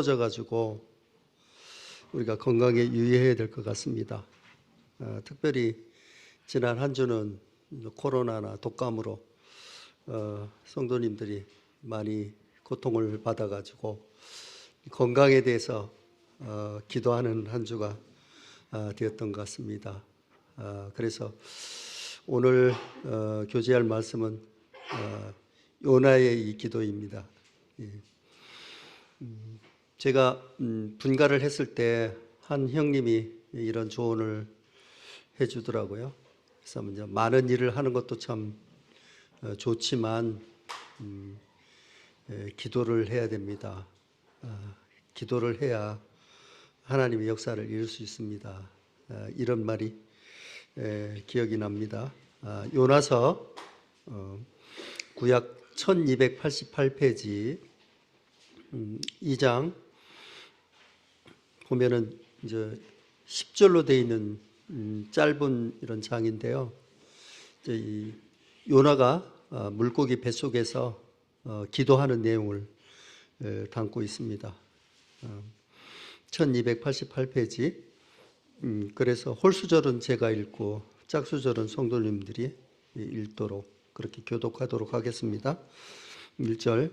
가지고 우리가 건강에 유의해야 될 것 같습니다. 특별히 지난 한 주는 코로나나 독감으로 성도님들이 많이 고통을 받아가지고 건강에 대해서 기도하는 한 주가 되었던 것 같습니다. 그래서 오늘 교제할 말씀은 요나의 이 기도입니다. 제가 분가를 했을 때 한 형님이 이런 조언을 해주더라고요. 그래서 먼저 많은 일을 하는 것도 참 좋지만 기도를 해야 됩니다. 기도를 해야 하나님의 역사를 이룰 수 있습니다. 이런 말이 기억이 납니다. 요나서 구약 1288페이지 2장 보면은 이제 10절로 되어 있는 짧은 이런 장인데요. 이제 이 요나가 물고기 뱃속에서 기도하는 내용을 담고 있습니다. 1288페이지. 그래서 홀수절은 제가 읽고 짝수절은 성도님들이 읽도록 그렇게 교독하도록 하겠습니다. 1절.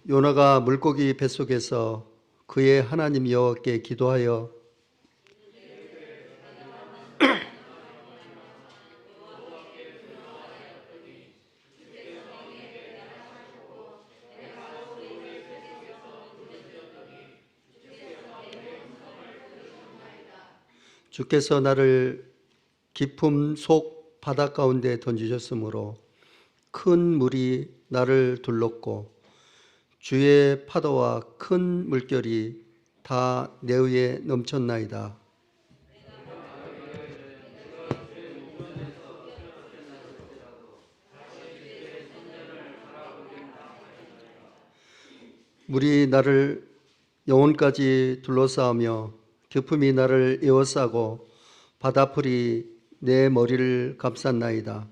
요나가 물고기 뱃속에서 그의 하나님 여호와께 기도하여 주께서 나를 깊음 속 바다 가운데 던지셨으므로 큰 물이 나를 둘렀고 주의 파도와 큰 물결이 다 내 위에 넘쳤나이다. 물이 나를 영혼까지 둘러싸며 깊음이 나를 에워싸고 바다풀이 내 머리를 감쌌나이다.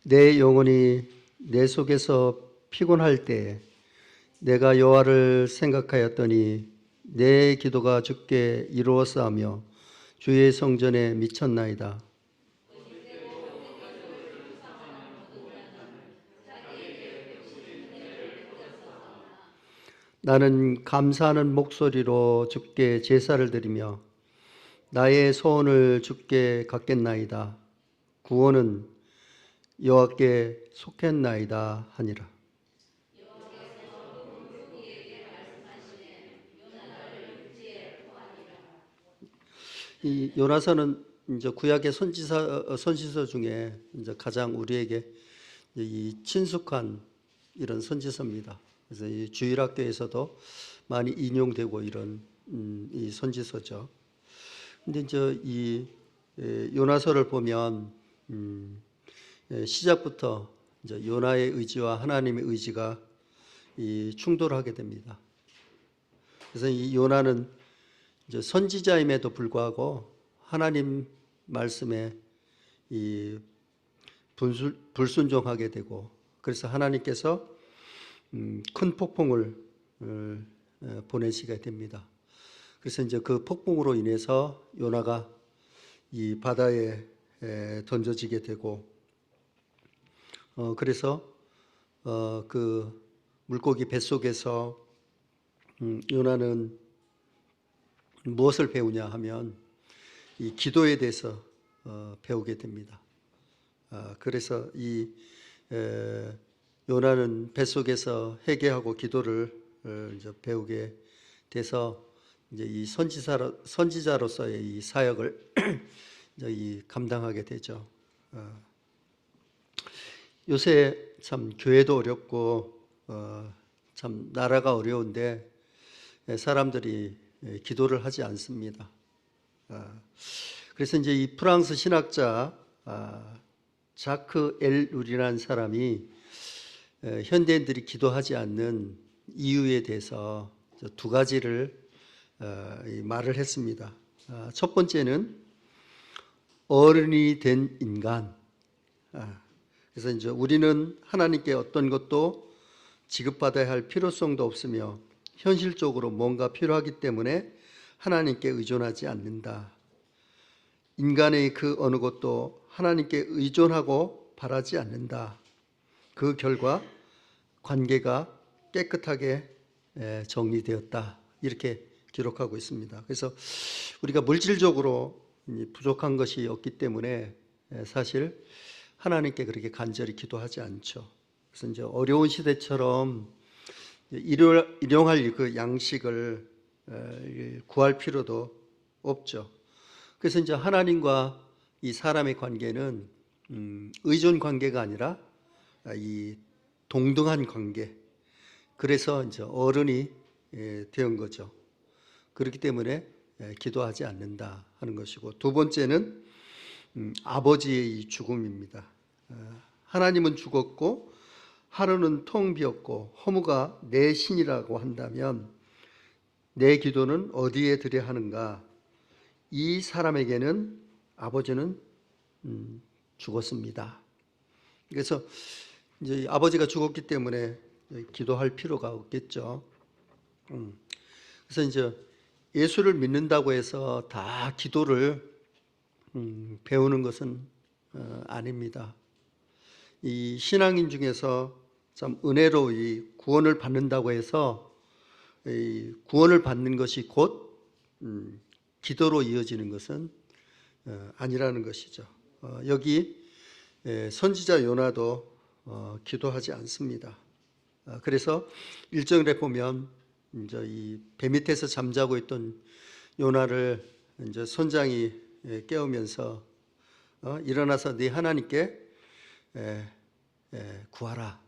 내 영혼이 내 속에서 피곤할 때 내가 여호와를 생각하였더니 내 기도가 주께 이루었사오며 주의 성전에 미쳤나이다. 나는 감사하는 목소리로 주께 제사를 드리며 나의 소원을 주께 갖겠나이다. 구원은 여호와께 속했나이다 하니라. 이 요나서는 이제 구약의 선지서 중에 이제 가장 우리에게 이 친숙한 이런 선지서입니다. 그래서 이 주일학교에서도 많이 인용되고 이런 이 선지서죠. 근데 이제 이 요나서를 보면 시작부터 이제 요나의 의지와 하나님의 의지가 이 충돌하게 됩니다. 그래서 이 요나는 이제 선지자임에도 불구하고 하나님 말씀에 이 불순종하게 되고 그래서 하나님께서 큰 폭풍을 보내시게 됩니다. 그래서 이제 그 폭풍으로 인해서 요나가 이 바다에 던져지게 되고 그래서 그 물고기 뱃속에서 요나는 무엇을 배우냐 하면 이 기도에 대해서 배우게 됩니다. 그래서 이 요나는 뱃속에서 회개하고 기도를 이제 배우게 돼서 이제 이 선지자로서의 이 사역을 이제 이 감당하게 되죠. 요새 참 교회도 어렵고 참 나라가 어려운데 사람들이 기도를 하지 않습니다. 그래서 이제 이 프랑스 신학자 자크 엘룰이라는 사람이 현대인들이 기도하지 않는 이유에 대해서 두 가지를 이 말을 했습니다. 첫 번째는 어른이 된 인간. 그래서 이제 우리는 하나님께 어떤 것도 지급받아야 할 필요성도 없으며 현실적으로 뭔가 필요하기 때문에 하나님께 의존하지 않는다. 인간의 그 어느 것도 하나님께 의존하고 바라지 않는다. 그 결과 관계가 깨끗하게 정리되었다. 이렇게 기록하고 있습니다. 그래서 우리가 물질적으로 부족한 것이 없기 때문에 사실 하나님께 그렇게 간절히 기도하지 않죠. 그래서 이제 어려운 시대처럼 일용할 그 양식을 구할 필요도 없죠. 그래서 이제 하나님과 이 사람의 관계는 의존 관계가 아니라 이 동등한 관계. 그래서 이제 어른이 된 거죠. 그렇기 때문에 기도하지 않는다 하는 것이고, 두 번째는 아버지의 이 죽음입니다. 하나님은 죽었고 하루는 텅 비었고 허무가 내 신이라고 한다면 내 기도는 어디에 드려야 하는가? 이 사람에게는 아버지는 죽었습니다. 그래서 이제 아버지가 죽었기 때문에 기도할 필요가 없겠죠. 그래서 이제 예수를 믿는다고 해서 다 기도를 배우는 것은 아닙니다. 이 신앙인 중에서 참 은혜로 이 구원을 받는다고 해서 이 구원을 받는 것이 곧 기도로 이어지는 것은 아니라는 것이죠. 여기 선지자 요나도 기도하지 않습니다. 그래서 1절에 보면 이제 이 배 밑에서 잠자고 있던 요나를 이제 선장이 깨우면서 일어나서 네 하나님께 구하라.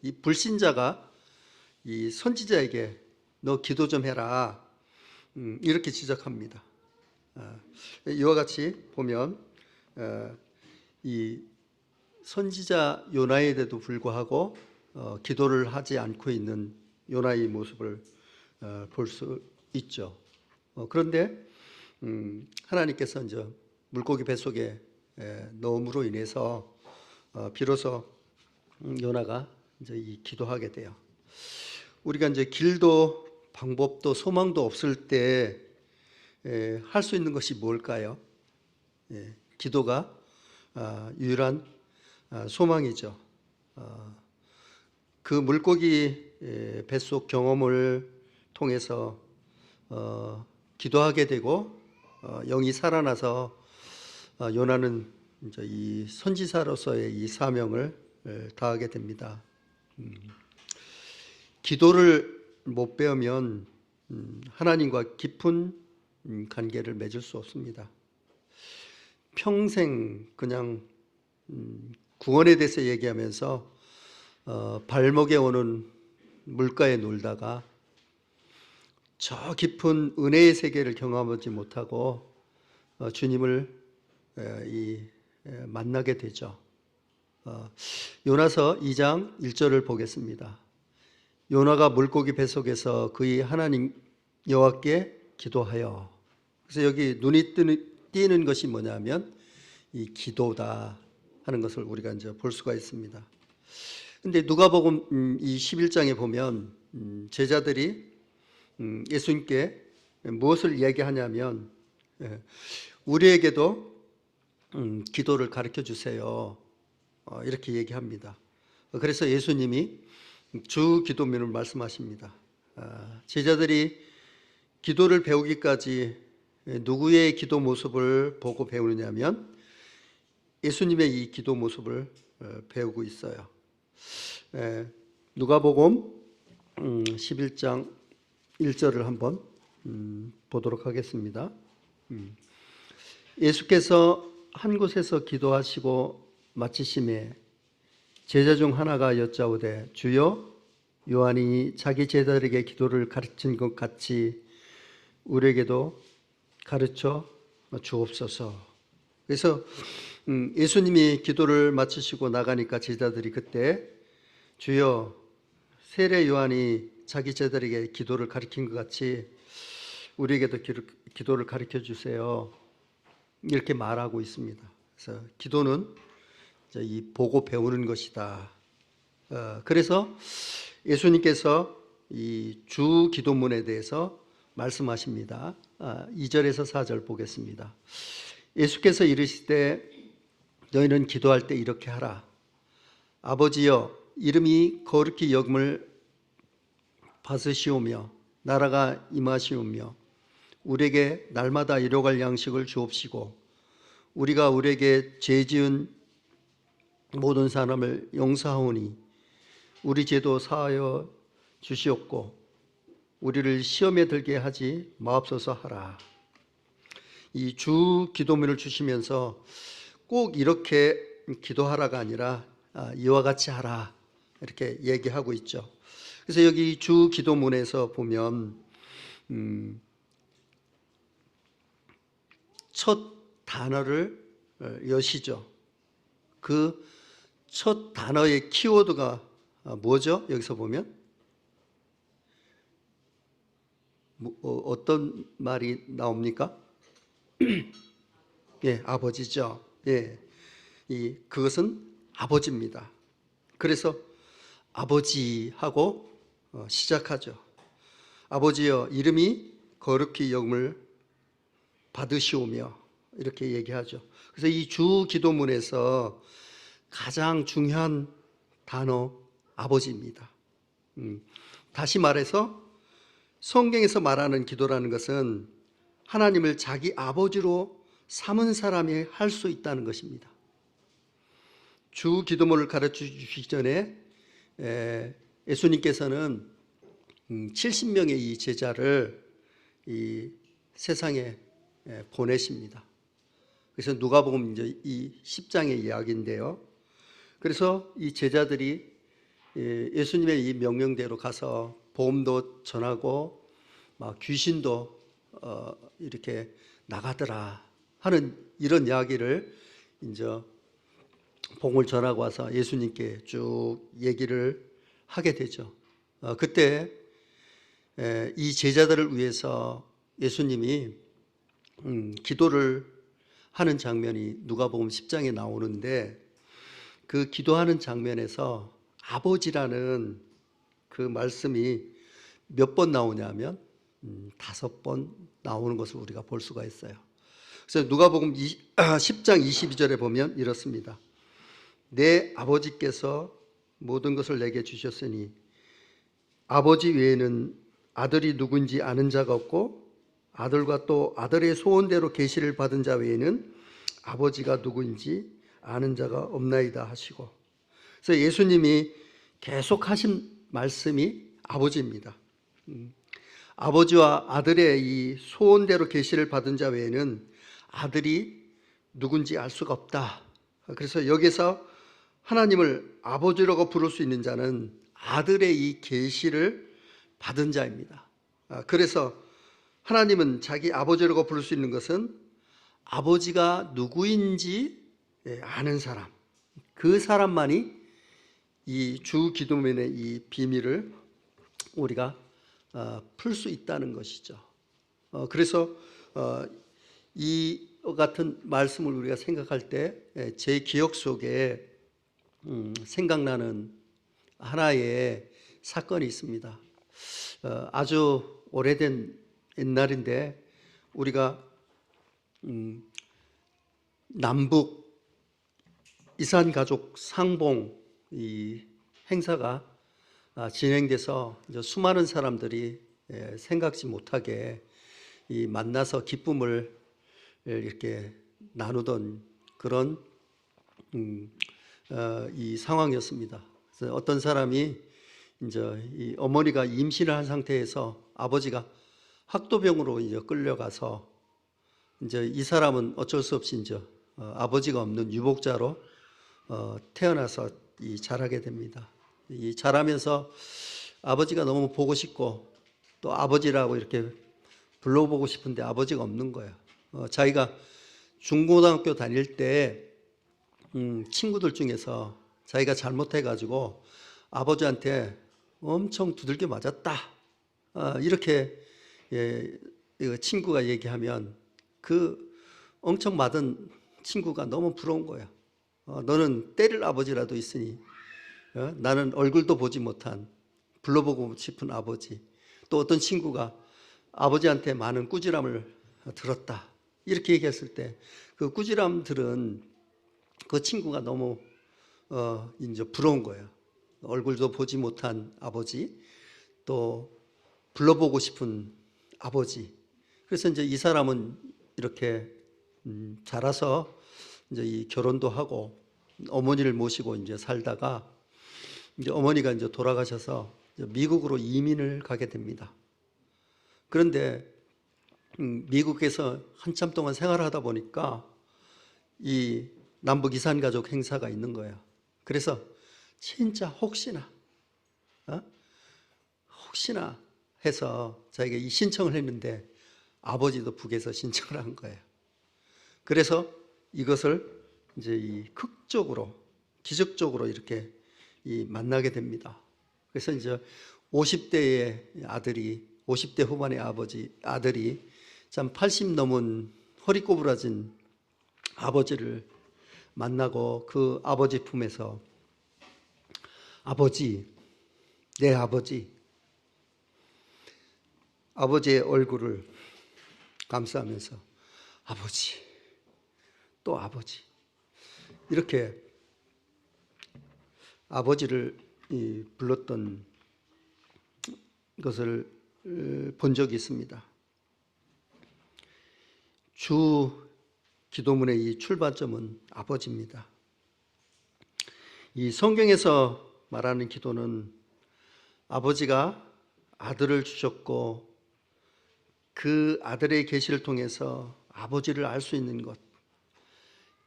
이 불신자가 이 선지자에게 너 기도 좀 해라. 이렇게 지적합니다. 이와 같이 보면 이 선지자 요나에도 불구하고 기도를 하지 않고 있는 요나의 모습을 볼 수 있죠. 그런데 하나님께서 이제 물고기 뱃속에 넣음으로 인해서 비로소 요나가 이제 이 기도하게 돼요. 우리가 이제 길도 방법도 소망도 없을 때 할 수 있는 것이 뭘까요? 기도가 유일한 소망이죠. 그 물고기 뱃속 경험을 통해서 기도하게 되고 영이 살아나서 요나는 이제 이 선지자로서의 이 사명을 다하게 됩니다. 기도를 못 배우면 하나님과 깊은 관계를 맺을 수 없습니다. 평생 그냥 구원에 대해서 얘기하면서 발목에 오는 물가에 놀다가 저 깊은 은혜의 세계를 경험하지 못하고 주님을 만나게 되죠. 요나서 2장 1절을 보겠습니다. 요나가 물고기 뱃속에서 그의 하나님 여호와께 기도하여. 그래서 여기 눈이 띄는 것이 뭐냐면 이 기도다 하는 것을 우리가 이제 볼 수가 있습니다. 근데 누가복음 이 11장에 보면 제자들이 예수님께 무엇을 얘기하냐면 우리에게도 기도를 가르쳐 주세요. 이렇게 얘기합니다. 그래서 예수님이 주 기도문을 말씀하십니다. 제자들이 기도를 배우기까지 누구의 기도 모습을 보고 배우느냐면 예수님의 이 기도 모습을 배우고 있어요. 누가복음 11장 1절을 한번 보도록 하겠습니다. 예수께서 한 곳에서 기도하시고 마치심에 제자 중 하나가 여짜오되 주여 요한이 자기 제자들에게 기도를 가르친 것 같이 우리에게도 가르쳐 주옵소서. 그래서 예수님이 기도를 마치시고 나가니까 제자들이 그때 주여 세례 요한이 자기 제자들에게 기도를 가르친 것 같이 우리에게도 기도를 가르쳐 주세요. 이렇게 말하고 있습니다. 그래서 기도는 이 보고 배우는 것이다. 그래서 예수님께서 이 주 기도문에 대해서 말씀하십니다. 2절에서 4절 보겠습니다. 예수께서 이르시되 너희는 기도할 때 이렇게 하라. 아버지여, 이름이 거룩히 여김을 받으시오며 나라가 임하시오며 우리에게 날마다 일용할 양식을 주옵시고 우리가 우리에게 죄 지은 모든 사람을 용서하오니 우리 죄도 사하여 주시옵고 우리를 시험에 들게 하지 마옵소서 하라. 이 주 기도문을 주시면서 꼭 이렇게 기도하라가 아니라 이와 같이 하라 이렇게 얘기하고 있죠. 그래서 여기 주 기도문에서 보면 첫 단어를 여시죠. 그 첫 단어의 키워드가 뭐죠? 여기서 보면 어떤 말이 나옵니까? 예, 아버지죠. 예, 그것은 아버지입니다. 그래서 아버지하고 시작하죠. 아버지여, 이름이 거룩히 여김을 받으시오며 이렇게 얘기하죠. 그래서 이 주 기도문에서 가장 중요한 단어 아버지입니다. 다시 말해서 성경에서 말하는 기도라는 것은 하나님을 자기 아버지로 삼은 사람이 할 수 있다는 것입니다. 주 기도문을 가르쳐 주시기 전에 예수님께서는 70명의 이 제자를 이 세상에 보내십니다. 그래서 누가복음 이제 이 10장의 이야기인데요. 그래서 이 제자들이 예수님의 이 명령대로 가서 복음도 전하고 막 귀신도 이렇게 나가더라 하는 이런 이야기를 이제 복음을 전하고 와서 예수님께 쭉 얘기를 하게 되죠. 그때 이 제자들을 위해서 예수님이 기도를 하는 장면이 누가복음 10장에 나오는데 그 기도하는 장면에서 아버지라는 그 말씀이 몇 번 나오냐면 5번 나오는 것을 우리가 볼 수가 있어요. 그래서 누가복음 10장 22절에 보면 이렇습니다. 내 아버지께서 모든 것을 내게 주셨으니 아버지 외에는 아들이 누군지 아는 자가 없고 아들과 또 아들의 소원대로 계시를 받은 자 외에는 아버지가 누구인지 아는 자가 없나이다 하시고, 그래서 예수님이 계속 하신 말씀이 아버지입니다. 아버지와 아들의 이 소원대로 계시를 받은 자 외에는 아들이 누군지 알 수가 없다. 그래서 여기서 하나님을 아버지라고 부를 수 있는 자는 아들의 이 계시를 받은 자입니다. 그래서 하나님은 자기 아버지라고 부를 수 있는 것은 아버지가 누구인지 아는 사람, 그 사람만이 이 주 기도문의 이 비밀을 우리가 풀 수 있다는 것이죠. 그래서 이 같은 말씀을 우리가 생각할 때 제 기억 속에 생각나는 하나의 사건이 있습니다. 아주 오래된 옛날인데 우리가 남북 이산가족 상봉 이 행사가 진행돼서 수많은 사람들이 생각지 못하게 이 만나서 기쁨을 이렇게 나누던 그런 이 상황이었습니다. 그래서 어떤 사람이 이제 이 어머니가 임신을 한 상태에서 아버지가 학도병으로 이제 끌려가서 이제 이 사람은 어쩔 수 없이 이제 아버지가 없는 유복자로 태어나서 이 자라게 됩니다. 이 자라면서 아버지가 너무 보고 싶고 또 아버지라고 이렇게 불러보고 싶은데 아버지가 없는 거예요. 자기가 중고등학교 다닐 때 친구들 중에서 자기가 잘못해가지고 아버지한테 엄청 두들겨 맞았다. 이렇게 친구가 얘기하면 그 엄청 맞은 친구가 너무 부러운 거야. 너는 때릴 아버지라도 있으니 나는 얼굴도 보지 못한 불러보고 싶은 아버지. 또 어떤 친구가 아버지한테 많은 꾸지람을 들었다 이렇게 얘기했을 때 그 꾸지람 들은 그 친구가 너무 이제 부러운 거예요. 얼굴도 보지 못한 아버지, 또 불러보고 싶은 아버지. 그래서 이제 이 사람은 이렇게 자라서 이제 이 결혼도 하고 어머니를 모시고 이제 살다가 이제 어머니가 이제 돌아가셔서 이제 미국으로 이민을 가게 됩니다. 그런데 미국에서 한참 동안 생활하다 보니까 이 남북 이산 가족 행사가 있는 거예요. 그래서 진짜 혹시나 혹시나 해서 자기가 이 신청을 했는데 아버지도 북에서 신청을 한 거예요. 그래서 이것을 이제 이 극적으로 기적적으로 이렇게 만나게 됩니다. 그래서 이제 50대의 아들이 50대 후반의 아들이 참 80 넘은 허리 꼬부라진 아버지를 만나고 그 아버지 품에서 아버지, 내 아버지의 얼굴을 감싸면서 아버지, 또 아버지 이렇게 아버지를 불렀던 것을 본 적이 있습니다. 주 기도문의 이 출발점은 아버지입니다. 이 성경에서 말하는 기도는 아버지가 아들을 주셨고 그 아들의 계시를 통해서 아버지를 알 수 있는 것,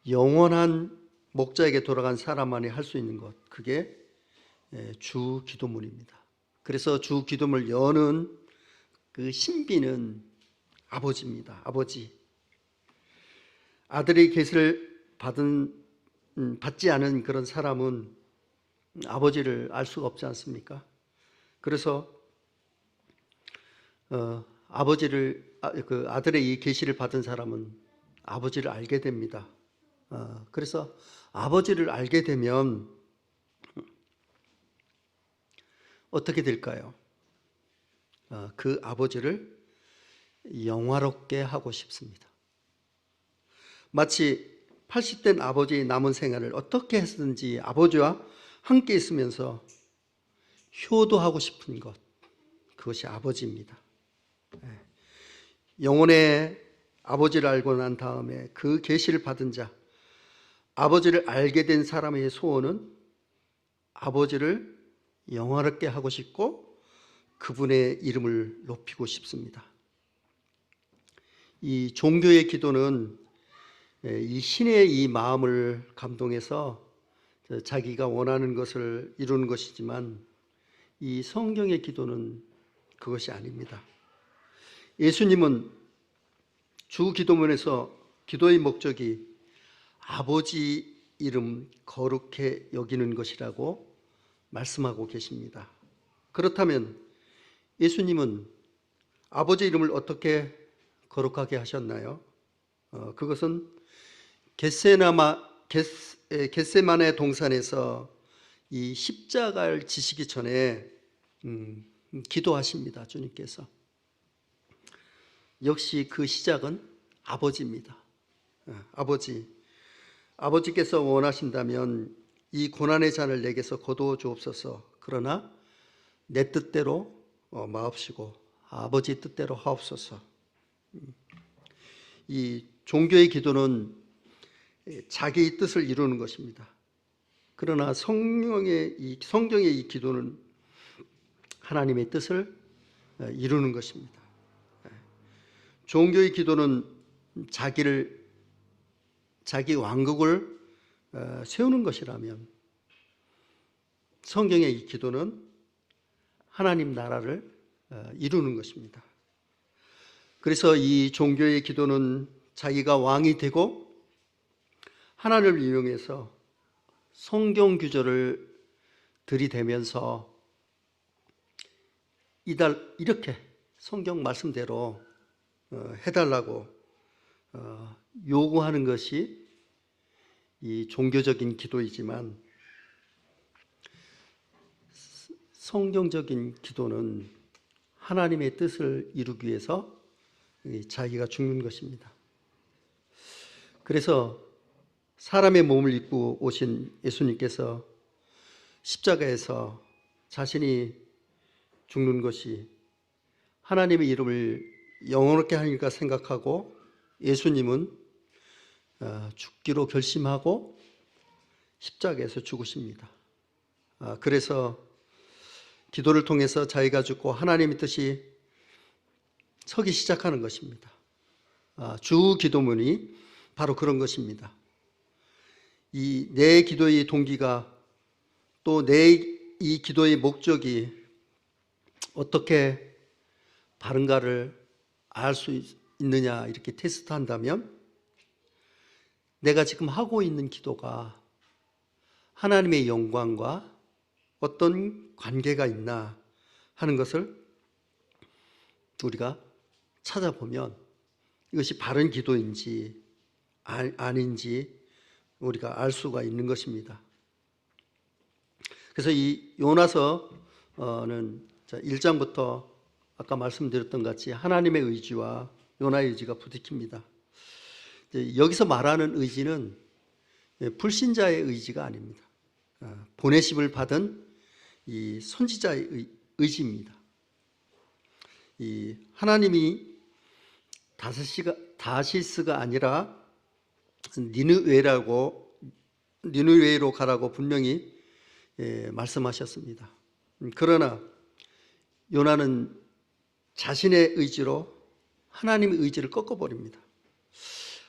영원한 목자에게 돌아간 사람만이 할 수 있는 것, 그게 주 기도문입니다. 그래서 주 기도문을 여는 그 신비는 아버지입니다. 아버지. 아들의 계시를 받지 않은 그런 사람은 아버지를 알 수가 없지 않습니까? 그래서 그 아들의 이 계시를 받은 사람은 아버지를 알게 됩니다. 그래서 아버지를 알게 되면 어떻게 될까요? 그 아버지를 영화롭게 하고 싶습니다. 마치 80된 아버지의 남은 생활을 어떻게 했든지 아버지와 함께 있으면서 효도하고 싶은 것, 그것이 아버지입니다. 영혼의 아버지를 알고 난 다음에 그 계시를 받은 자, 아버지를 알게 된 사람의 소원은 아버지를 영화롭게 하고 싶고 그분의 이름을 높이고 싶습니다. 이 종교의 기도는 이 신의 이 마음을 감동해서 자기가 원하는 것을 이루는 것이지만 이 성경의 기도는 그것이 아닙니다. 예수님은 주 기도문에서 기도의 목적이 아버지 이름 거룩해 여기는 것이라고 말씀하고 계십니다. 그렇다면 예수님은 아버지 이름을 어떻게 거룩하게 하셨나요? 그것은 겟세마네 동산에서 이 십자가를 지시기 전에 기도하십니다. 주님께서. 역시 그 시작은 아버지입니다. 아버지께서 원하신다면 이 고난의 잔을 내게서 거두어 주옵소서. 그러나 내 뜻대로 마옵시고 아버지 뜻대로 하옵소서. 이 종교의 기도는 자기의 뜻을 이루는 것입니다. 그러나 성경의 이 기도는 하나님의 뜻을 이루는 것입니다. 종교의 기도는 자기 왕국을 세우는 것이라면 성경의 이 기도는 하나님 나라를 이루는 것입니다. 그래서 이 종교의 기도는 자기가 왕이 되고 하나님을 이용해서 성경 규절을 들이대면서 이렇게 성경 말씀대로 해달라고 요구하는 것이 이 종교적인 기도이지만, 성경적인 기도는 하나님의 뜻을 이루기 위해서 자기가 죽는 것입니다. 그래서 사람의 몸을 입고 오신 예수님께서 십자가에서 자신이 죽는 것이 하나님의 이름을 영원하게 하니까 생각하고, 예수님은 죽기로 결심하고 십자가에서 죽으십니다. 그래서 기도를 통해서 자기가 죽고 하나님의 뜻이 서기 시작하는 것입니다. 주 기도문이 바로 그런 것입니다. 이 내 기도의 동기가, 또 내 이 기도의 목적이 어떻게 바른가를 알 수 있느냐, 이렇게 테스트한다면, 내가 지금 하고 있는 기도가 하나님의 영광과 어떤 관계가 있나 하는 것을 우리가 찾아보면 이것이 바른 기도인지 아닌지 우리가 알 수가 있는 것입니다. 그래서 이 요나서는 1장부터 아까 말씀드렸던 것 같이 하나님의 의지와 요나의 의지가 부딪힙니다. 여기서 말하는 의지는 불신자의 의지가 아닙니다. 보내심을 받은 이 선지자의 의지입니다. 이 하나님이 다시스가 아니라 니느웨로 가라고 분명히 말씀하셨습니다. 그러나 요나는 자신의 의지로 하나님의 의지를 꺾어버립니다.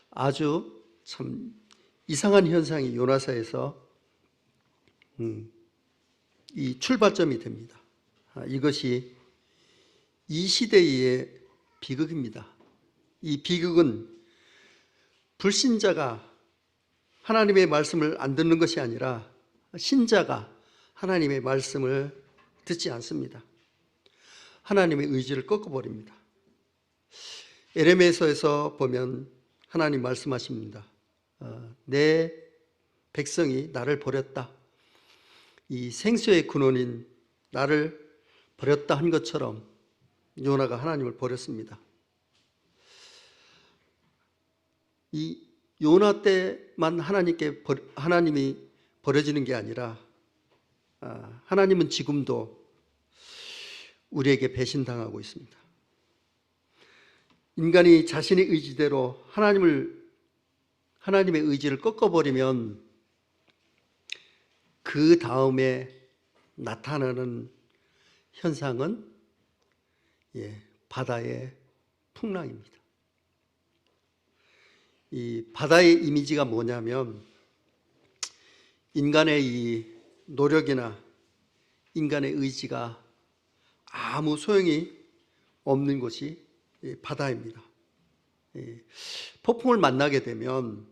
아주 참 이상한 현상이 요나서에서 이 출발점이 됩니다. 이것이 이 시대의 비극입니다. 이 비극은 불신자가 하나님의 말씀을 안 듣는 것이 아니라 신자가 하나님의 말씀을 듣지 않습니다. 하나님의 의지를 꺾어버립니다. 에레미야서에서 보면 하나님 말씀하십니다. 내 백성이 나를 버렸다. 이 생수의 근원인 나를 버렸다 한 것처럼 요나가 하나님을 버렸습니다. 이 요나 때만 하나님이 버려지는 게 아니라 하나님은 지금도 우리에게 배신당하고 있습니다. 인간이 자신의 의지대로 하나님의 의지를 꺾어버리면 그 다음에 나타나는 현상은 바다의 풍랑입니다. 이 바다의 이미지가 뭐냐면, 인간의 이 노력이나 인간의 의지가 아무 소용이 없는 곳이 바다입니다. 폭풍을 만나게 되면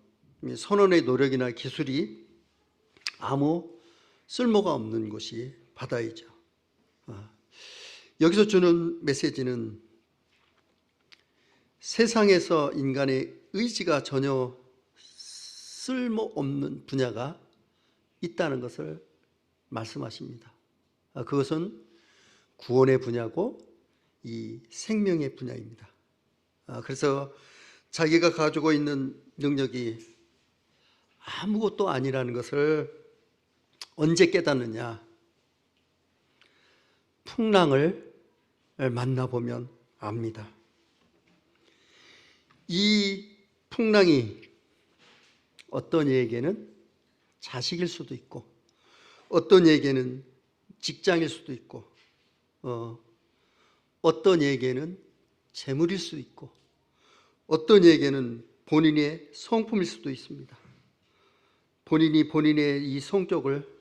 선원의 노력이나 기술이 아무 쓸모가 없는 곳이 바다이죠. 여기서 주는 메시지는 세상에서 인간의 의지가 전혀 쓸모없는 분야가 있다는 것을 말씀하십니다. 그것은 구원의 분야고 이 생명의 분야입니다. 그래서 자기가 가지고 있는 능력이 아무것도 아니라는 것을 언제 깨닫느냐? 풍랑을 만나보면 압니다. 이 풍랑이 어떤 이에게는 자식일 수도 있고, 어떤 이에게는 직장일 수도 있고, 어떤 이에게는 재물일 수도 있고, 어떤 이에게는 본인의 성품일 수도 있습니다. 본인이 본인의 이 성격을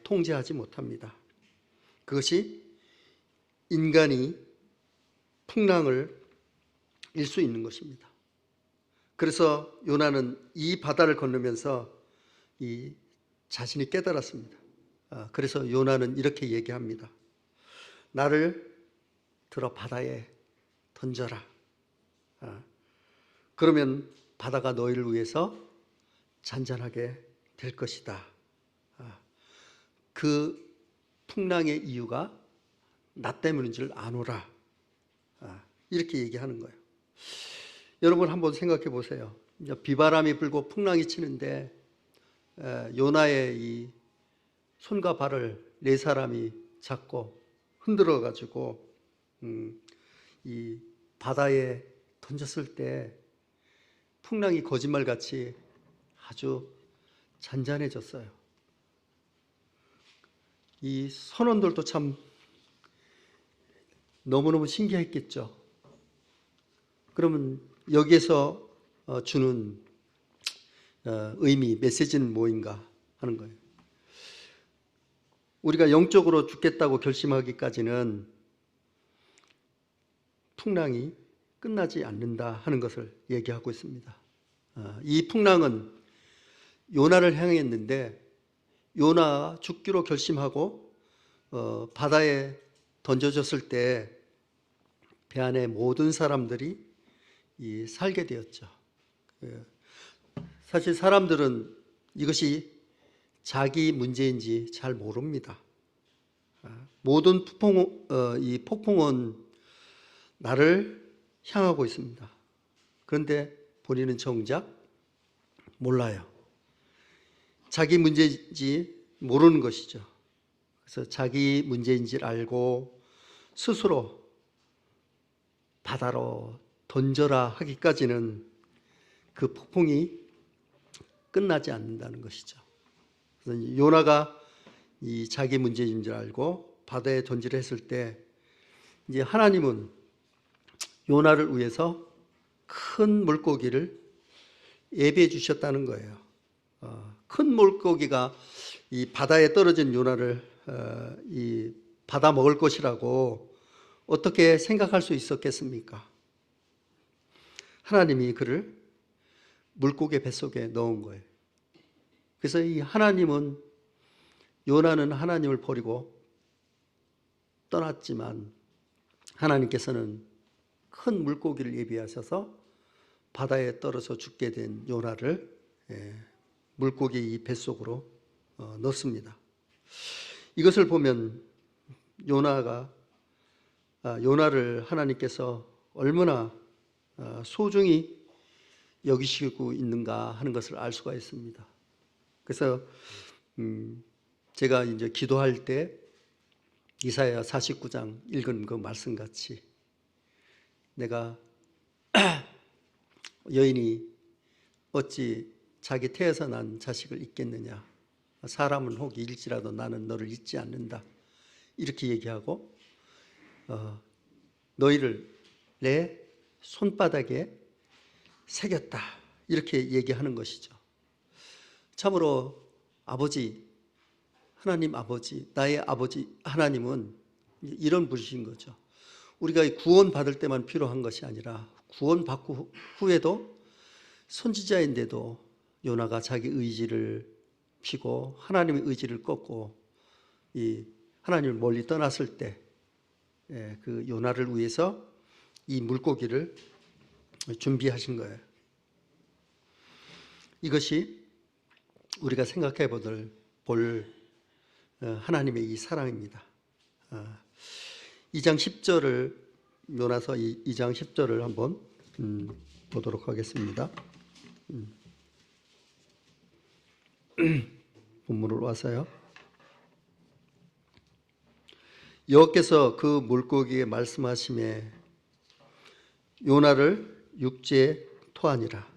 통제하지 못합니다. 그것이 인간이 풍랑을 일 수 있는 것입니다. 그래서 요나는 이 바다를 건너면서 이 자신이 깨달았습니다. 그래서 요나는 이렇게 얘기합니다. 나를 들어 바다에 던져라. 그러면 바다가 너희를 위해서 잔잔하게 될 것이다. 그 풍랑의 이유가 나 때문인 줄 아노라. 이렇게 얘기하는 거예요. 여러분 한번 생각해 보세요. 비바람이 불고 풍랑이 치는데 요나의 이 손과 발을 네 사람이 잡고 흔들어 가지고 이 바다에 던졌을 때 풍랑이 거짓말같이 아주 잔잔해졌어요. 이 선원들도 참 너무너무 신기했겠죠. 그러면 여기에서 주는 의미, 메시지는 뭐인가 하는 거예요. 우리가 영적으로 죽겠다고 결심하기까지는 풍랑이 끝나지 않는다 하는 것을 얘기하고 있습니다. 이 풍랑은 요나를 향했는데 요나가 죽기로 결심하고 바다에 던져졌을 때 배 안에 모든 사람들이 살게 되었죠. 사실 사람들은 이것이 자기 문제인지 잘 모릅니다. 모든 이 폭풍은 나를 향하고 있습니다. 그런데 본인은 정작 몰라요. 자기 문제인지 모르는 것이죠. 그래서 자기 문제인지 알고 스스로 바다로 던져라 하기까지는 그 폭풍이 끝나지 않는다는 것이죠. 그래서 요나가 이 자기 문제인 줄 알고 바다에 던지려 했을 때 이제 하나님은 요나를 위해서 큰 물고기를 예비해 주셨다는 거예요. 큰 물고기가 이 바다에 떨어진 요나를 이 받아 먹을 것이라고 어떻게 생각할 수 있었겠습니까? 하나님이 그를 물고기 뱃속에 넣은 거예요. 그래서 이 하나님은 요나는 하나님을 버리고 떠났지만 하나님께서는 큰 물고기를 예비하셔서 바다에 떨어져 죽게 된 요나를 물고기 이 뱃속으로 넣습니다. 이것을 보면 요나를 하나님께서 얼마나 소중히 여기시고 있는가 하는 것을 알 수가 있습니다. 그래서 제가 이제 기도할 때 이사야 49장 읽은 그 말씀 같이 내가 여인이 어찌 자기 태에서 난 자식을 잊겠느냐, 사람은 혹 잃지라도 나는 너를 잊지 않는다, 이렇게 얘기하고 너희를 내 손바닥에 새겼다, 이렇게 얘기하는 것이죠. 참으로 아버지, 하나님 아버지, 나의 아버지 하나님은 이런 분이신 거죠. 우리가 구원 받을 때만 필요한 것이 아니라 구원 받고 후에도 선지자인데도 요나가 자기 의지를 피고 하나님의 의지를 꺾고 이 하나님을 멀리 떠났을 때 그 요나를 위해서 이 물고기를 준비하신 거예요. 이것이 우리가 생각해 볼 하나님의 이 사랑입니다. 2장 10절을 요나서 2장 10절을 한번 보도록 하겠습니다. 본문으로 와서요. 여호와께서 그 물고기에 말씀하심에 요나를 육지에 토하니라.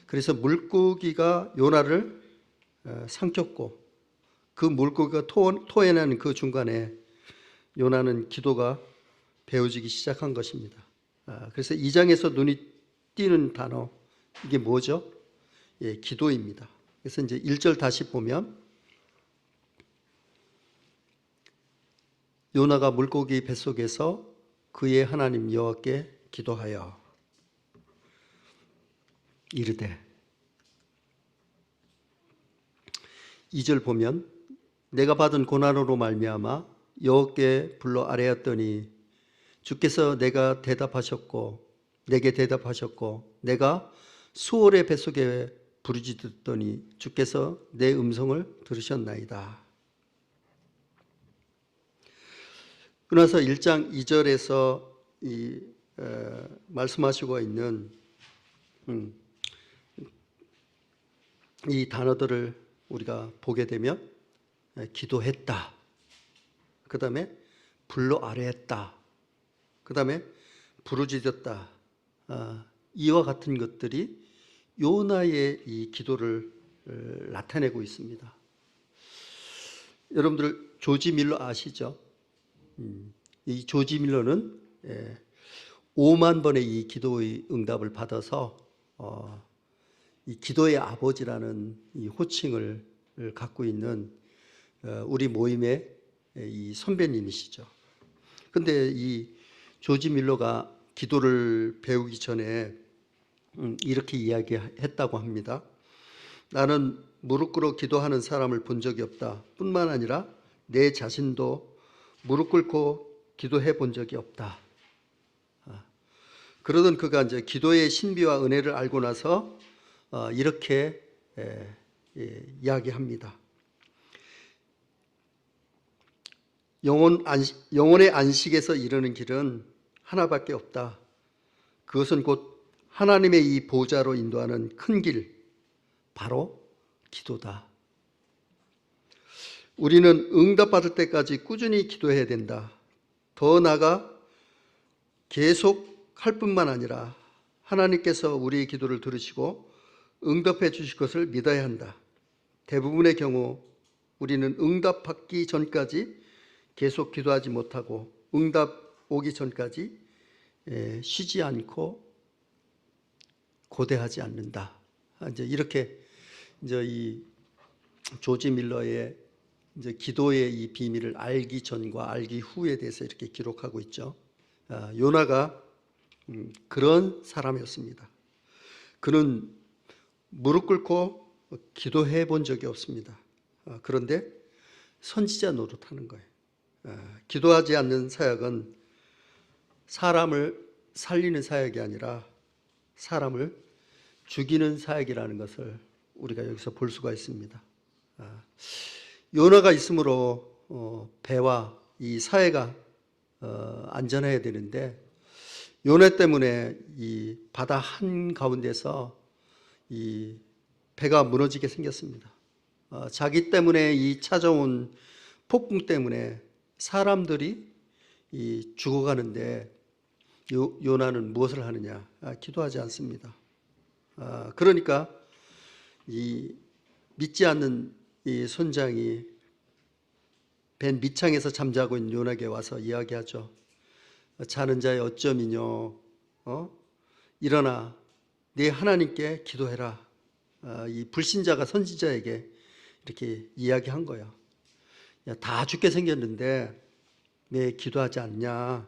그래서 물고기가 요나를 삼켰고 그 물고기가 토해내는 그 중간에 요나는 기도가 배워지기 시작한 것입니다. 그래서 2장에서 눈이 띄는 단어, 이게 뭐죠? 기도입니다. 그래서 이제 1절 다시 보면 요나가 물고기 뱃속에서 그의 하나님 여호와께 기도하여 이르되, 2절 보면 내가 받은 고난으로 말미암아 여호와께 불러 아뢰었더니 주께서 내가 대답하셨고 내게 대답하셨고 내가 수월의 뱃속에 부르짖었더니 주께서 내 음성을 들으셨나이다. 그러나서 1장 2절에서 말씀하시고 있는 이 단어들을 우리가 보게 되면 기도했다, 그 다음에 불로 아뢰었다, 그 다음에 부르짖었다, 이와 같은 것들이 요나의 이 기도를 나타내고 있습니다. 여러분들 조지 밀러 아시죠? 이 조지 밀러는 5만 번의 이 기도의 응답을 받아서 이 기도의 아버지라는 이 호칭을 갖고 있는 우리 모임의 이 선배님이시죠. 근데 이 조지 밀러가 기도를 배우기 전에 이렇게 이야기했다고 합니다. 나는 무릎 꿇어 기도하는 사람을 본 적이 없다. 뿐만 아니라 내 자신도 무릎 꿇고 기도해 본 적이 없다. 그러던 그가 이제 기도의 신비와 은혜를 알고 나서 이렇게 이야기합니다. 영혼의 안식에서 이르는 길은 하나밖에 없다. 그것은 곧 하나님의 이 보좌로 인도하는 큰 길, 바로 기도다. 우리는 응답받을 때까지 꾸준히 기도해야 된다. 더 나아가 계속 할 뿐만 아니라 하나님께서 우리의 기도를 들으시고 응답해 주실 것을 믿어야 한다. 대부분의 경우 우리는 응답받기 전까지 계속 기도하지 못하고 응답 오기 전까지 쉬지 않고 고대하지 않는다. 이제 이렇게 이제 이 조지 밀러의 이제 기도의 이 비밀을 알기 전과 알기 후에 대해서 이렇게 기록하고 있죠. 요나가 그런 사람이었습니다. 그는 무릎 꿇고 기도해 본 적이 없습니다. 그런데 선지자 노릇하는 거예요. 기도하지 않는 사역은 사람을 살리는 사역이 아니라 사람을 죽이는 사역이라는 것을 우리가 여기서 볼 수가 있습니다. 요나가 있으므로 배와 이 사회가 안전해야 되는데 요나 때문에 이 바다 한 가운데서 이 배가 무너지게 생겼습니다. 자기 때문에 이 찾아온 폭풍 때문에 사람들이 이 죽어가는데 요나는 무엇을 하느냐? 기도하지 않습니다. 그러니까 이 믿지 않는 이 선장이 배 밑창에서 잠자고 있는 요나에게 와서 이야기하죠. 자는 자의 어쩌미뇨? 일어나 네 하나님께 기도해라. 이 불신자가 선지자에게 이렇게 이야기한 거예요. 야, 다 죽게 생겼는데 왜 기도하지 않냐?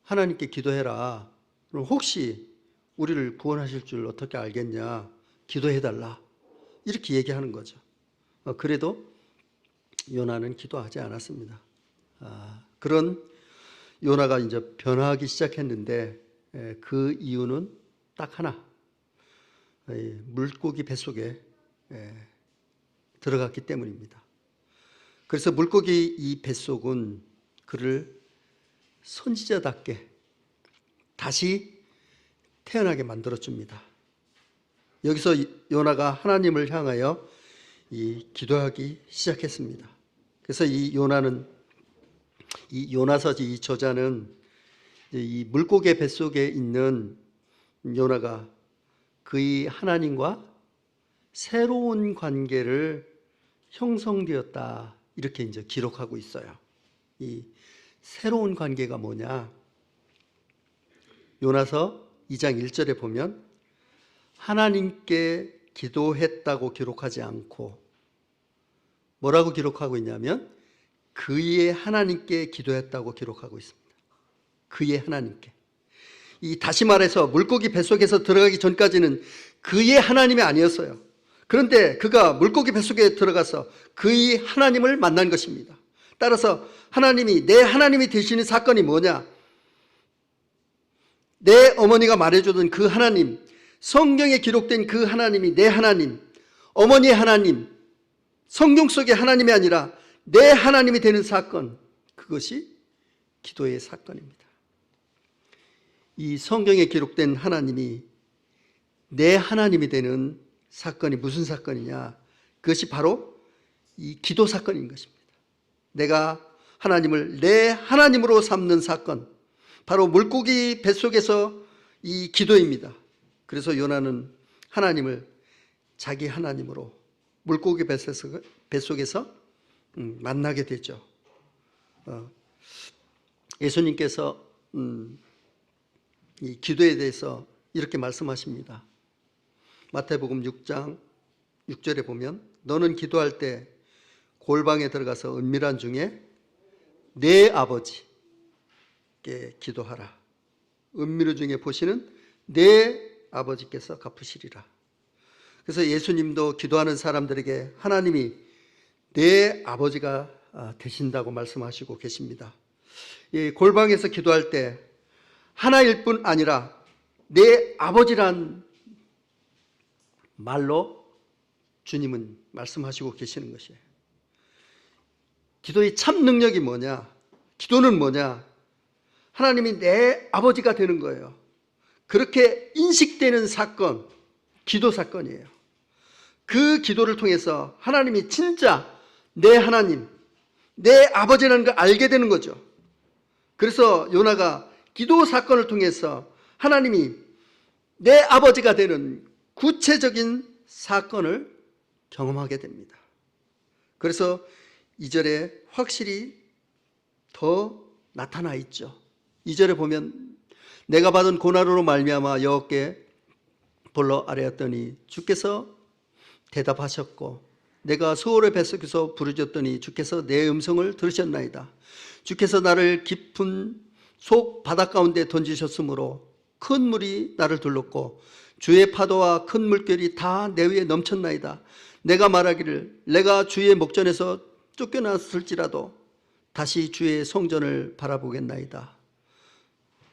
하나님께 기도해라. 그럼 혹시 우리를 구원하실 줄 어떻게 알겠냐? 기도해달라. 이렇게 얘기하는 거죠. 그래도 요나는 기도하지 않았습니다. 그런 요나가 이제 변화하기 시작했는데 그 이유는 딱 하나. 물고기 뱃속에 들어갔기 때문입니다. 그래서 물고기 이 뱃속은 그를 선지자답게 다시 태어나게 만들어줍니다. 여기서 요나가 하나님을 향하여 이 기도하기 시작했습니다. 그래서 이 요나는 이 요나서지 이 저자는 이 물고기 뱃속에 있는 요나가 그의 하나님과 새로운 관계를 형성되었다 이렇게 이제 기록하고 있어요. 이 새로운 관계가 뭐냐? 요나서 2장 1절에 보면 하나님께 기도했다고 기록하지 않고 뭐라고 기록하고 있냐면 그의 하나님께 기도했다고 기록하고 있습니다. 그의 하나님께. 이 다시 말해서 물고기 뱃속에서 들어가기 전까지는 그의 하나님이 아니었어요. 그런데 그가 물고기 뱃속에 들어가서 그의 하나님을 만난 것입니다. 따라서 하나님이 내 하나님이 되시는 사건이 뭐냐? 내 어머니가 말해주던 그 하나님, 성경에 기록된 그 하나님이 내 하나님, 어머니의 하나님, 성경 속의 하나님이 아니라 내 하나님이 되는 사건, 그것이 기도의 사건입니다. 이 성경에 기록된 하나님이 내 하나님이 되는 사건이 무슨 사건이냐? 그것이 바로 이 기도 사건인 것입니다. 내가 하나님을 내 하나님으로 삼는 사건, 바로 물고기 뱃속에서 이 기도입니다. 그래서 요나는 하나님을 자기 하나님으로 물고기 뱃속에서 만나게 되죠. 예수님께서 이 기도에 대해서 이렇게 말씀하십니다. 마태복음 6장 6절에 보면 너는 기도할 때 골방에 들어가서 은밀한 중에 내 아버지께 기도하라. 은밀한 중에 보시는 내 아버지께서 갚으시리라. 그래서 예수님도 기도하는 사람들에게 하나님이 내 아버지가 되신다고 말씀하시고 계십니다. 이 골방에서 기도할 때 하나일 뿐 아니라 내 아버지란 말로 주님은 말씀하시고 계시는 것이에요. 기도의 참 능력이 뭐냐? 기도는 뭐냐? 하나님이 내 아버지가 되는 거예요. 그렇게 인식되는 사건, 기도 사건이에요. 그 기도를 통해서 하나님이 진짜 내 하나님, 내 아버지라는 걸 알게 되는 거죠. 그래서 요나가 기도 사건을 통해서 하나님이 내 아버지가 되는 구체적인 사건을 경험하게 됩니다. 그래서 2절에 확실히 더 나타나 있죠. 2절에 보면 내가 받은 고난으로 말미암아 여호와께 불러 아뢰었더니 주께서 대답하셨고 내가 수월의 뱃속에서 부르짖었더니 주께서 내 음성을 들으셨나이다. 주께서 나를 깊은 속 바다 가운데 던지셨으므로 큰 물이 나를 둘렀고 주의 파도와 큰 물결이 다 내 위에 넘쳤나이다. 내가 말하기를 내가 주의 목전에서 쫓겨났을지라도 다시 주의 성전을 바라보겠나이다.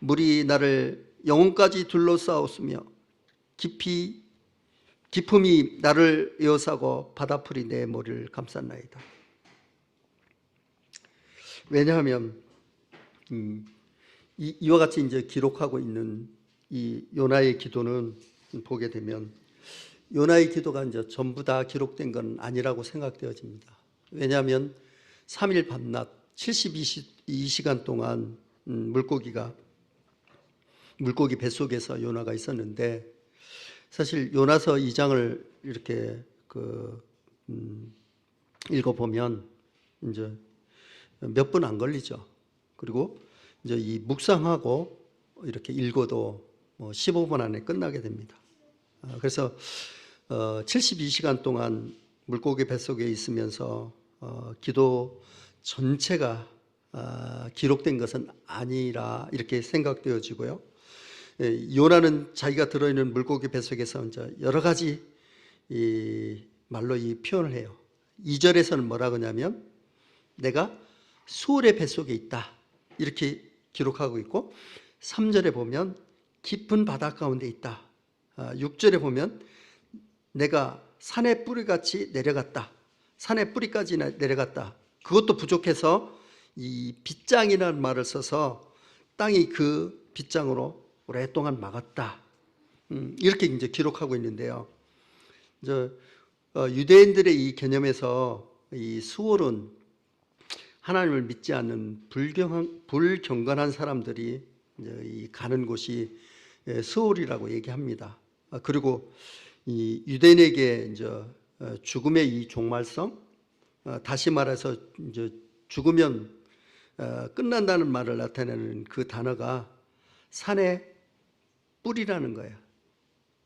물이 나를 영혼까지 둘러싸았으며 깊음이 나를 에워싸고 바다풀이 내 머리를 감쌌나이다. 왜냐하면 이와 같이 이제 기록하고 있는 이 요나의 기도는 보게 되면 요나의 기도가 이제 전부 다 기록된 건 아니라고 생각되어집니다. 왜냐하면 3일 밤낮 72시간 동안 물고기 뱃속에서 요나가 있었는데 사실 요나서 2장을 이렇게 읽어보면 이제 몇 분 안 걸리죠. 그리고 이제 이 묵상하고 이렇게 읽어도 15분 안에 끝나게 됩니다. 그래서 72시간 동안 물고기 뱃속에 있으면서 기도 전체가 기록된 것은 아니라 이렇게 생각되어지고요. 요나는 자기가 들어있는 물고기 뱃속에서 이제 여러 가지 이 말로 이 표현을 해요. 2절에서는 뭐라고 하냐면 내가 수월의 뱃속에 있다 이렇게 기록하고 있고 3절에 보면 깊은 바다 가운데 있다. 6절에 보면 내가 산의 뿌리같이 내려갔다. 산의 뿌리까지 내려갔다. 그것도 부족해서 이 빗장이라는 말을 써서 땅이 그 빗장으로 오랫동안 막았다. 이렇게 이제 기록하고 있는데요. 유대인들의 이 개념에서 이 수월은 하나님을 믿지 않는 불경건한 사람들이 이제 가는 곳이 수월이라고 얘기합니다. 그리고 이 유대인에게 이제 죽음의 이 종말성, 다시 말해서 이제 죽으면 끝난다는 말을 나타내는 그 단어가 산의 뿌리라는 거예요.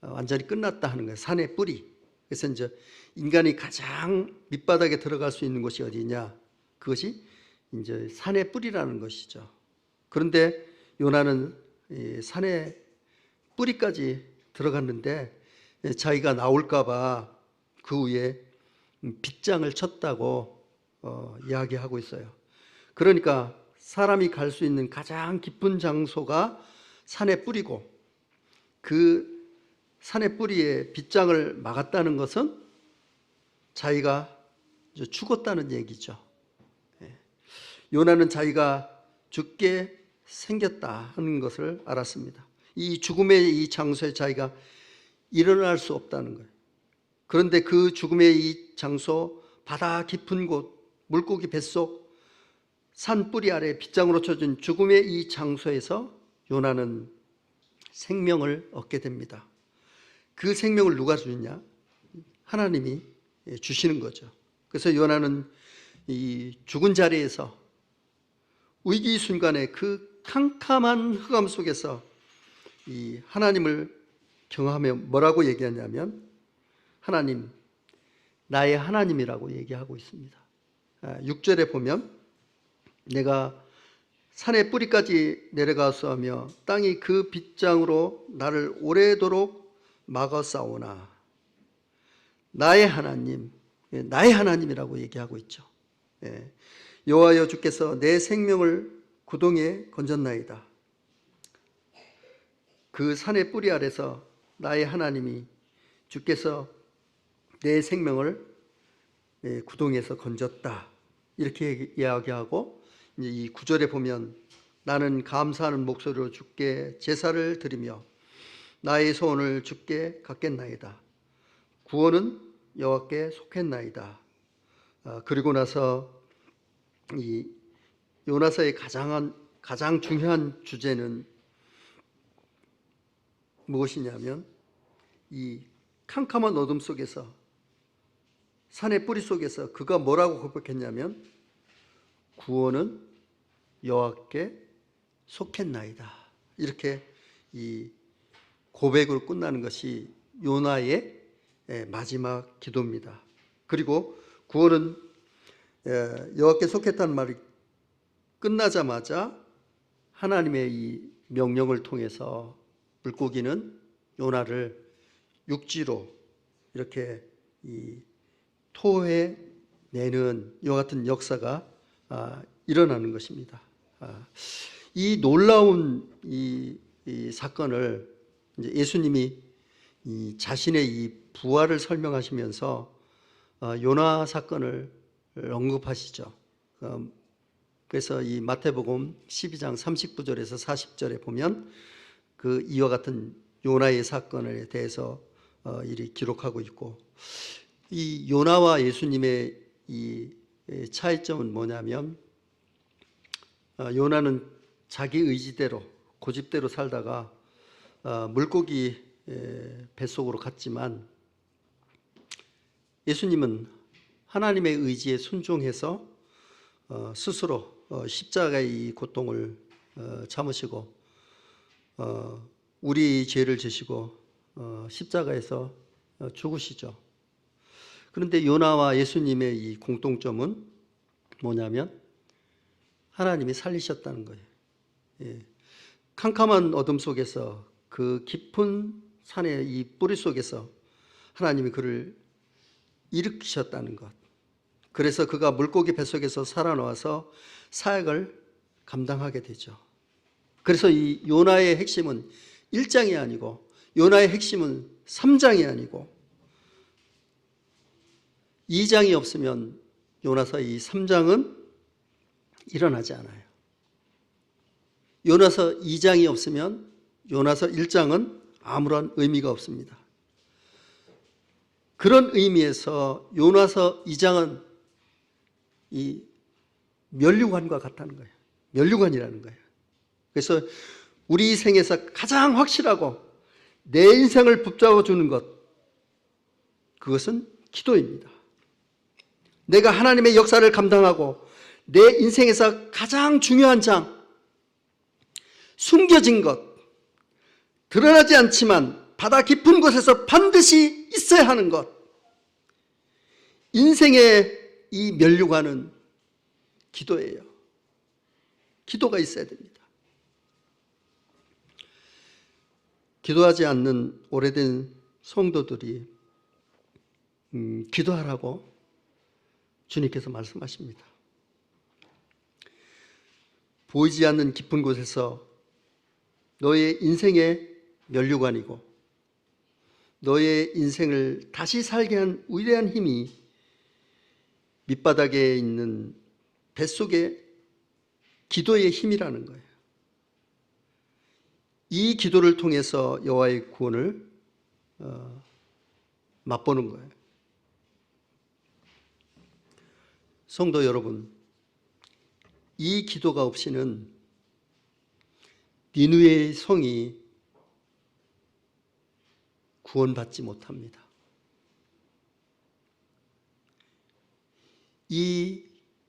완전히 끝났다 하는 거예요. 산의 뿌리. 그래서 이제 인간이 가장 밑바닥에 들어갈 수 있는 곳이 어디냐? 그것이 이제 산의 뿌리라는 것이죠. 그런데 요나는 산의 뿌리까지 들어갔는데 자기가 나올까봐 그 위에 빗장을 쳤다고 이야기하고 있어요. 그러니까 사람이 갈 수 있는 가장 깊은 장소가 산에 뿌리고 그 산의 뿌리에 빗장을 막았다는 것은 자기가 죽었다는 얘기죠. 요나는 자기가 죽게 생겼다 하는 것을 알았습니다. 이 죽음의 이 장소에 자기가 일어날 수 없다는 거예요. 그런데 그 죽음의 이 장소, 바다 깊은 곳, 물고기 뱃속, 산 뿌리 아래 빗장으로 쳐진 죽음의 이 장소에서 요나는 생명을 얻게 됩니다. 그 생명을 누가 주느냐? 하나님이 주시는 거죠. 그래서 요나는 이 죽은 자리에서 위기 순간에 그 캄캄한 흑암 속에서 이 하나님을 경험하며 뭐라고 얘기하냐면 하나님, 나의 하나님이라고 얘기하고 있습니다. 6절에 보면 내가 산의 뿌리까지 내려가서 하며 땅이 그 빗장으로 나를 오래도록 막아싸우나 나의 하나님, 나의 하나님이라고 얘기하고 있죠. 여호와여 주께서 내 생명을 구덩이에 건졌나이다. 그 산의 뿌리 아래서 나의 하나님이 주께서 내 생명을 구덩이에서 건졌다. 이렇게 이야기하고 이제 이 9절에 보면 나는 감사하는 목소리로 주께 제사를 드리며 나의 소원을 주께 갖겠나이다. 구원은 여호와께 속했나이다. 그리고 나서 이 요나서의 가장 중요한 주제는 무엇이냐면 이 캄캄한 어둠 속에서 산의 뿌리 속에서 그가 뭐라고 고백했냐면 구원은 여호와께 속했나이다. 이렇게 이 고백으로 끝나는 것이 요나의 마지막 기도입니다. 그리고 구원은 여호와께 속했다는 말이 끝나자마자 하나님의 이 명령을 통해서 물고기는 요나를 육지로 이렇게 이 토해 내는 이와 같은 역사가 일어나는 것입니다. 이 놀라운 이 사건을 이제 예수님이 이 자신의 이 부활을 설명하시면서 요나 사건을 언급하시죠. 그래서 이 마태복음 12장 39절에서 40절에 보면 그 이와 같은 요나의 사건에 대해서 이리 기록하고 있고, 이 요나와 예수님의 이 차이점은 뭐냐면 요나는 자기 의지대로 고집대로 살다가 물고기 뱃속으로 갔지만 예수님은 하나님의 의지에 순종해서 스스로 십자가의 이 고통을 참으시고 우리 죄를 지시고 십자가에서 죽으시죠. 그런데 요나와 예수님의 이 공통점은 뭐냐면 하나님이 살리셨다는 거예요. 캄캄한 어둠 속에서 그 깊은 산의 이 뿌리 속에서 하나님이 그를 일으키셨다는 것. 그래서 그가 물고기 뱃속에서 살아나와서 사역을 감당하게 되죠. 그래서 이 요나의 핵심은 1장이 아니고 요나의 핵심은 3장이 아니고 2장이 없으면 요나서 이 3장은 일어나지 않아요. 요나서 2장이 없으면 요나서 1장은 아무런 의미가 없습니다. 그런 의미에서 요나서 2장은 이 면류관과 같다는 거예요. 면류관이라는 거예요. 그래서 우리 생에서 가장 확실하고 내 인생을 붙잡아 주는 것, 그것은 기도입니다. 내가 하나님의 역사를 감당하고 내 인생에서 가장 중요한 장, 숨겨진 것, 드러나지 않지만 바다 깊은 곳에서 반드시 있어야 하는 것, 인생의 이 면류관은 기도예요. 기도가 있어야 됩니다. 기도하지 않는 오래된 성도들이 기도하라고 주님께서 말씀하십니다. 보이지 않는 깊은 곳에서 너의 인생의 면류관이고 너의 인생을 다시 살게 한 위대한 힘이 밑바닥에 있는 뱃속의 기도의 힘이라는 거예요. 이 기도를 통해서 여호와의 구원을 맛보는 거예요. 성도 여러분, 이 기도가 없이는 니느웨의 성이 구원받지 못합니다. 이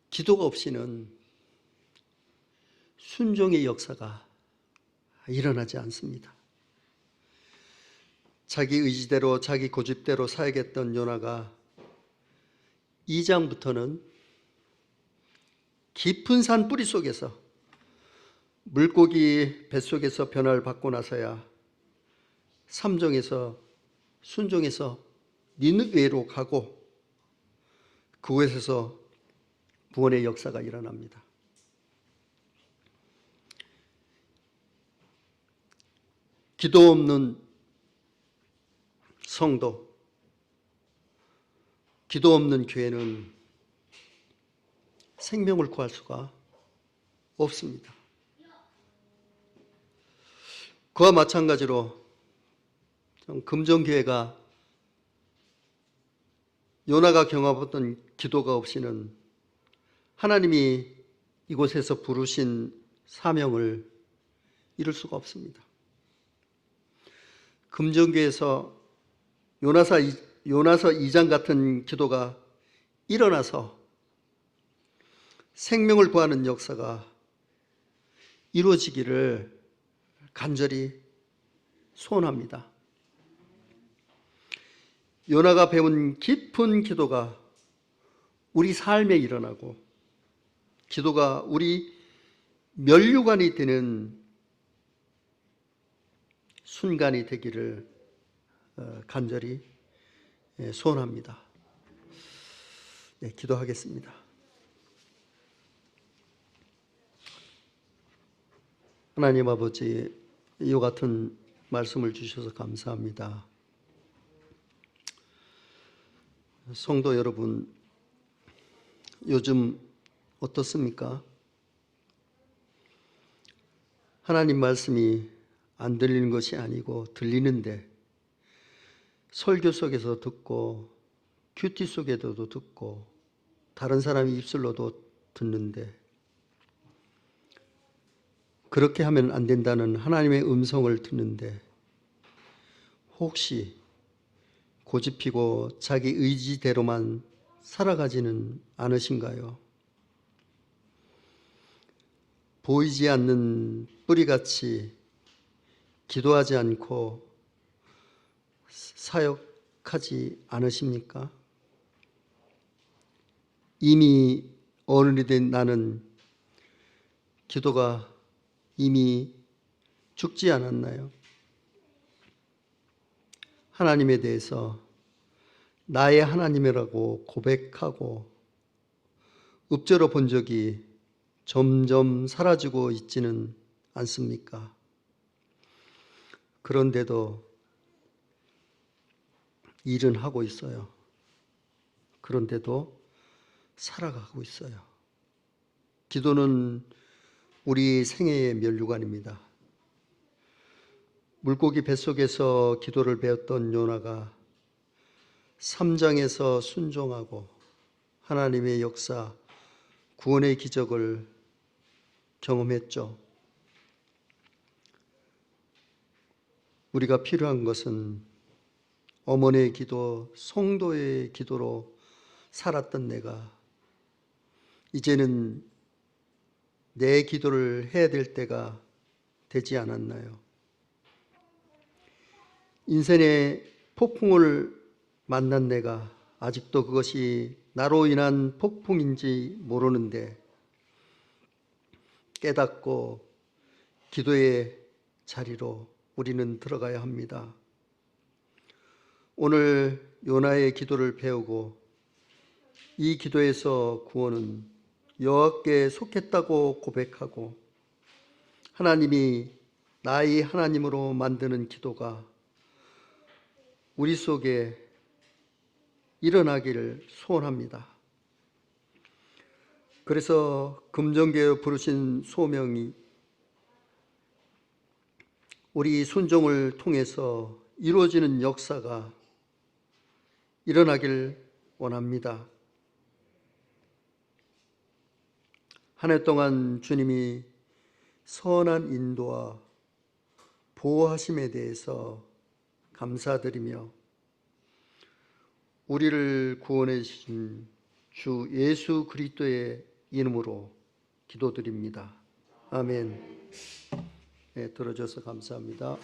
기도가 없이는 순종의 역사가 일어나지 않습니다. 자기 의지대로 자기 고집대로 살겠던 요나가 2장부터는 깊은 산 뿌리 속에서 물고기 뱃속에서 변화를 받고 나서야 3장에서 순종해서 니느웨로 가고 그곳에서 구원의 역사가 일어납니다. 기도 없는 성도, 기도 없는 교회는 생명을 구할 수가 없습니다. 그와 마찬가지로 금정교회가 요나가 경험했던 기도가 없이는 하나님이 이곳에서 부르신 사명을 이룰 수가 없습니다. 금정교회에서 요나서 2장 같은 기도가 일어나서 생명을 구하는 역사가 이루어지기를 간절히 소원합니다. 요나가 배운 깊은 기도가 우리 삶에 일어나고 기도가 우리 면류관이 되는 순간이 되기를 간절히 소원합니다. 네, 기도하겠습니다. 하나님 아버지, 이와 같은 말씀을 주셔서 감사합니다. 성도 여러분, 요즘 어떻습니까? 하나님 말씀이 안 들리는 것이 아니고 들리는데 설교 속에서 듣고 큐티 속에서도 듣고 다른 사람이 입술로도 듣는데 그렇게 하면 안 된다는 하나님의 음성을 듣는데 혹시 고집피고 자기 의지대로만 살아가지는 않으신가요? 보이지 않는 뿌리같이 기도하지 않고 사역하지 않으십니까? 이미 어른이 된 나는 기도가 이미 죽지 않았나요? 하나님에 대해서 나의 하나님이라고 고백하고 읊조려 본 적이 점점 사라지고 있지는 않습니까? 그런데도 일은 하고 있어요. 그런데도 살아가고 있어요. 기도는 우리 생애의 면류관입니다. 물고기 뱃속에서 기도를 배웠던 요나가 3장에서 순종하고 하나님의 역사, 구원의 기적을 경험했죠. 우리가 필요한 것은 어머니의 기도, 성도의 기도로 살았던 내가 이제는 내 기도를 해야 될 때가 되지 않았나요? 인생의 폭풍을 만난 내가 아직도 그것이 나로 인한 폭풍인지 모르는데 깨닫고 기도의 자리로 우리는 들어가야 합니다. 오늘 요나의 기도를 배우고 이 기도에서 구원은 여호와께 속했다고 고백하고 하나님이 나의 하나님으로 만드는 기도가 우리 속에 일어나기를 소원합니다. 그래서 금정교회 부르신 소명이 우리 순종을 통해서 이루어지는 역사가 일어나길 원합니다. 한 해 동안 주님이 선한 인도와 보호하심에 대해서 감사드리며 우리를 구원해 주신 주 예수 그리스도의 이름으로 기도드립니다. 아멘. 네, 들어줘서 감사합니다.